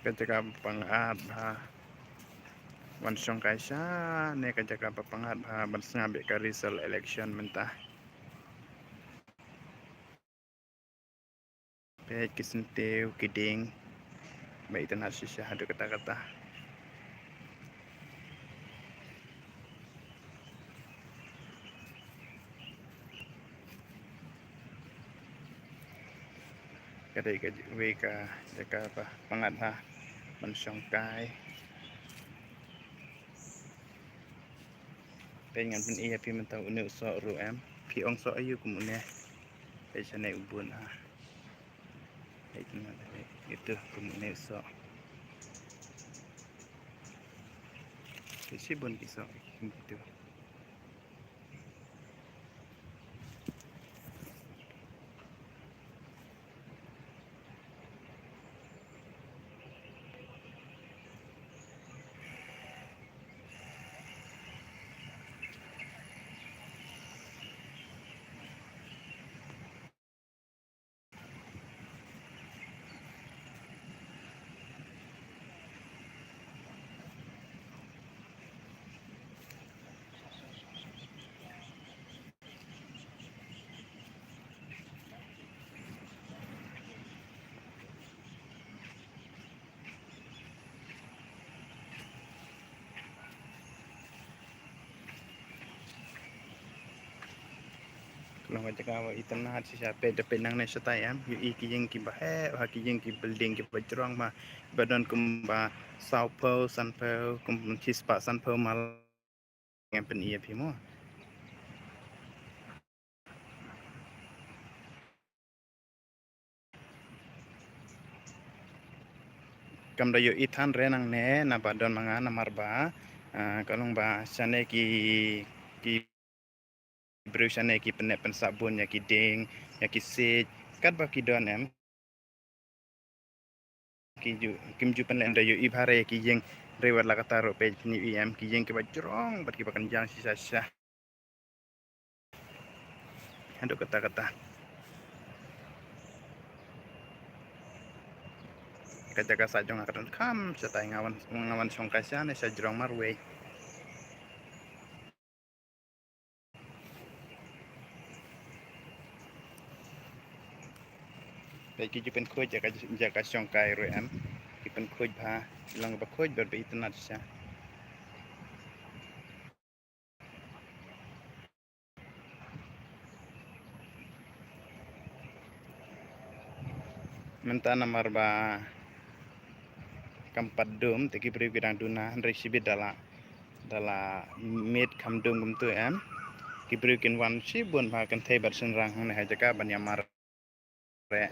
Ketika pangat ha wan song kaisa ne ketika pangat ha ban ngabe ka result election mentah pe kisenteu kiding baik tanah sisa ada kata-kata kadai ka we ka jaka apa pangat ha ban song kai pengen pun iya pi mentau unu so ru em pi ong so ayu kumune pe sane ubun ha itu kumune so si bun ki so gitu kalau macam kawa itana si siapa dapat nang ne setai am yu iki yang ki bahe ha ki yang ki building ki bajrong ma badan kumba saupo sanpo kum chispa sanpo mal yang pen iya pi mo kam da yu ithan re nang ne na badan manga na marba kalong ba sane ki berusaha ki penek pen sabun ya ki ding ya ki sej kat ba ki don em kim ju pen lem da yu ibhare ki yeng rewat la kata ro pe ni em ki yeng ki bajrong bat ki bakan jang sisa sisa handuk kata-kata kajaga sajong akan kam setai ngawan song kaisa ne sajrong marwe pe ki ju pen khoj jaga song kai ro em ki pen khoj bha lang ba khoj ber be itna sisa mentana marba kampat dum te ki beri bidang duna resibit dala mit kam dum tu em ki beri kin wan si bun ba kan thai bar sen rang ne ha jaga ban yamar re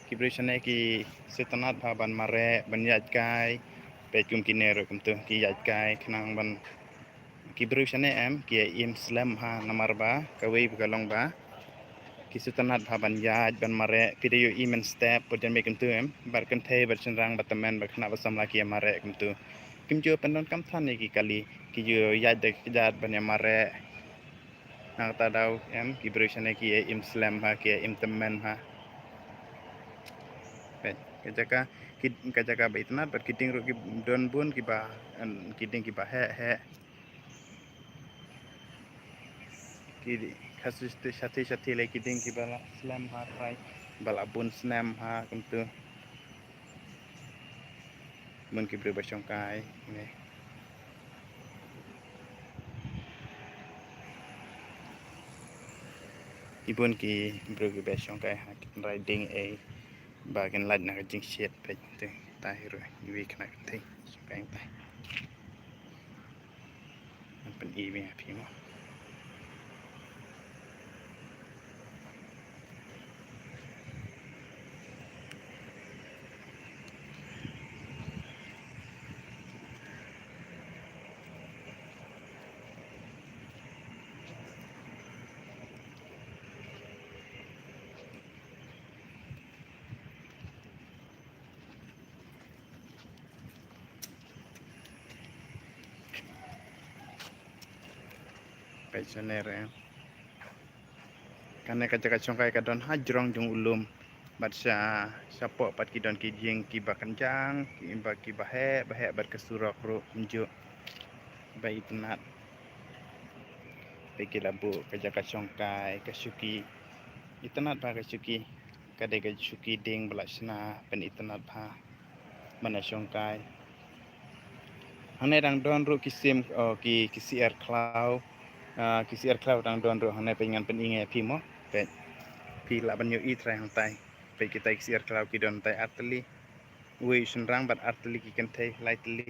ki beri sane ki setanat ba ban mare ban yat kai pe kum ki ne ro kum tu ki yat kai khnang ban ki beri sane em ki im slam ha namar ba ka wei ba long ba ki setanat ba ban yat ban mare pi de yo imen step put me kum tu em bar kan thai bar sen rang ba tamen ba khna ba samla ki mare kum tu kim jo pendon kam than ne ki kali ki yo yat de jat ban mare nang ta dau em ki beri sane ki im slam ha ki im tamen ha kajaka kajaka ba itna bar kiting ro ki don bun ki ba kiting ki ba he ki khasis te sathi le kiting ki bala slam ha trai bala bun snam ha kum tu mun ki bre ba chong kai ne ibun ki bre ki ba chong kai ha riding a bagian lad na jing shet pe te ta hero wi kna te kai ta pen i me api mo pe chane re kane kajaka chong kai ka don ha jrong jung ulum baca sapok pat ki don ki jing ki bakanjang ki ba ki bahe bat kesurok ru unjuk bai tenat bai ki labu kerja kasongkai kasuki itenat ba kasuki kadai kasuki ding belasna pen itenat ba mana songkai hane dang don ru kisim ki kisiar klau kisiar klau dang don ru hane pengan peninge pimo pe pi la banyo i trai hang tai pe kita kisiar klau ki don tai atli ui senrang bat atli ki kan tai lightly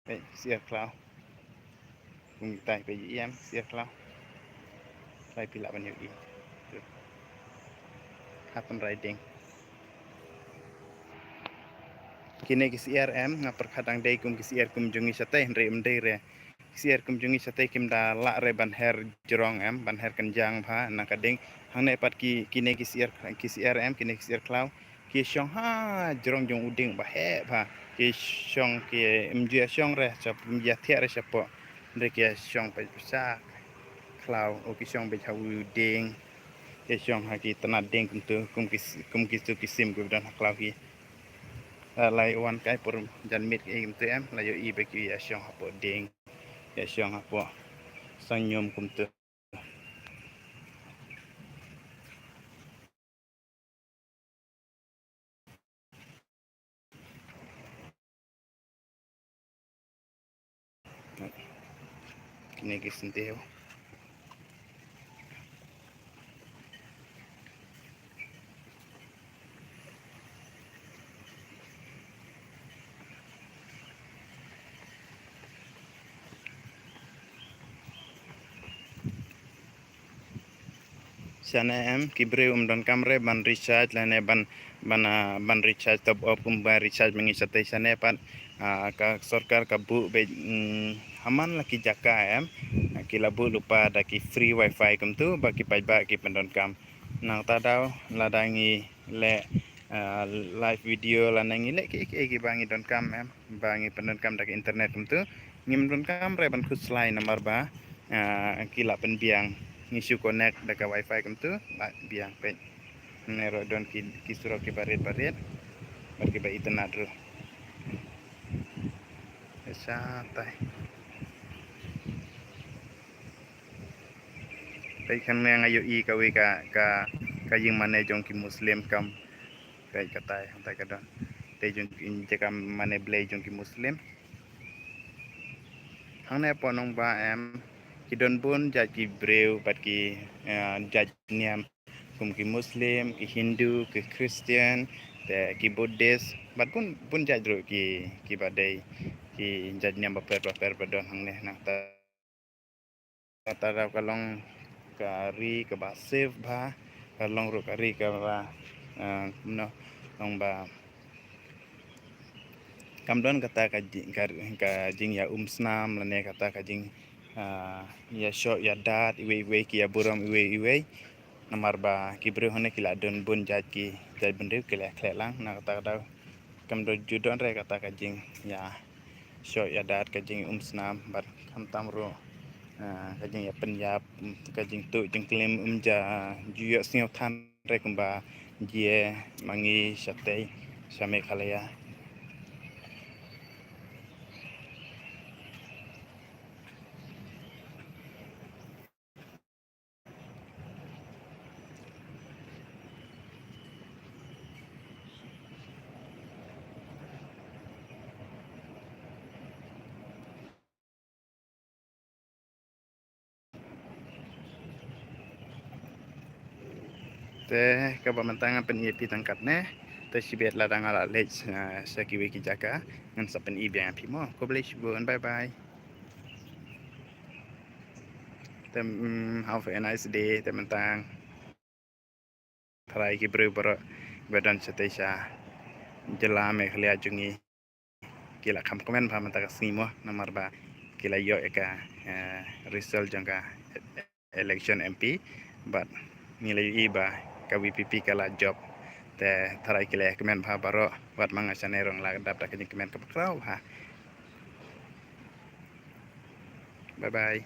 pe kisiar klau kung tai pe yam kisiar klau lai pi la banyo i happen riding kini kisiar ngapar kadang dai kum kisiar kum jungi sate hre mdei re kisiar kum jungi sate kim da la re ban her jerong ban her kenjang pha na kading hangne pat ki kini kisiar kini kisiar klau ki syong ha jerong jong uding ba he pha ki syong ki mjia syong re chap mjia thia re chapo re ki syong pa sa klau o ki syong be chau uding ki syong ha ki tanat ding kum kisim kum dan klau ki lai wan kai por jan mit ke im tem la yo i be ki ya syong hapo ding ya syong hapo sanyom kum tu kini ki senteu sana ki bre don kamre ban recharge la ne ban recharge tab op ban recharge mengi sate sana pat ka sarkar ka bu be haman la ki jaka ki labu lupa da ki free wifi kum tu ba ki pai ba ki pendon kam nang ta dau la dangi le live video la nangi le ki bangi don kam bangi pendon kam da internet kum tu ngim don kam re ban khuslai nomor ba ki la pen biang ngisu connect dekat wifi kum tu biang pe nero don ki suro ki barit bagi ba internet ru santai pe kan me ngayo i ka we ka ying mane jong ki muslim kam pe katai hantai ka don te jong ki kam mane blay jong ki muslim hang ne ponong ba ki don bun jat ki breu bat ki jat niam kum ki muslim ki hindu ki christian te ki buddhist bat pun jat ru ki badai ki jat niam ba per don hang ne na ta ra kalong kari ke ba save ba kalong ru kari ke ba no long ba kamdon kata ka jing ya snam lane kata ka jing ya shot ya dat iwe ki ya buram iwe namar ba ki bre hone ki la don bun jat ki jat bende ki la khle lang na kata da kamdo judon re kata ka jing ya shot ya dat ka jing snam bar kam tam ro ka jing ya penyap ka jing tu jing klim ja ju sio than re kumba je mangi sate same khalaya te ka ba mantangan pen ip tangkat ne te sibet ladang ala lech sa kiwi ki jaka ngan sa pen ibe api mo ko blech bon bye bye tem have a nice day te mantang trai ki bru bro badan setesa jela me khlia jungi kila kam komen pa mantaka simo namar ba kila yo eka result jangka election MP but nilai iba ka WPP kala job te tarai kile kemen pa baro wat manga sanerong la dap ta kemen ka krau ha bye bye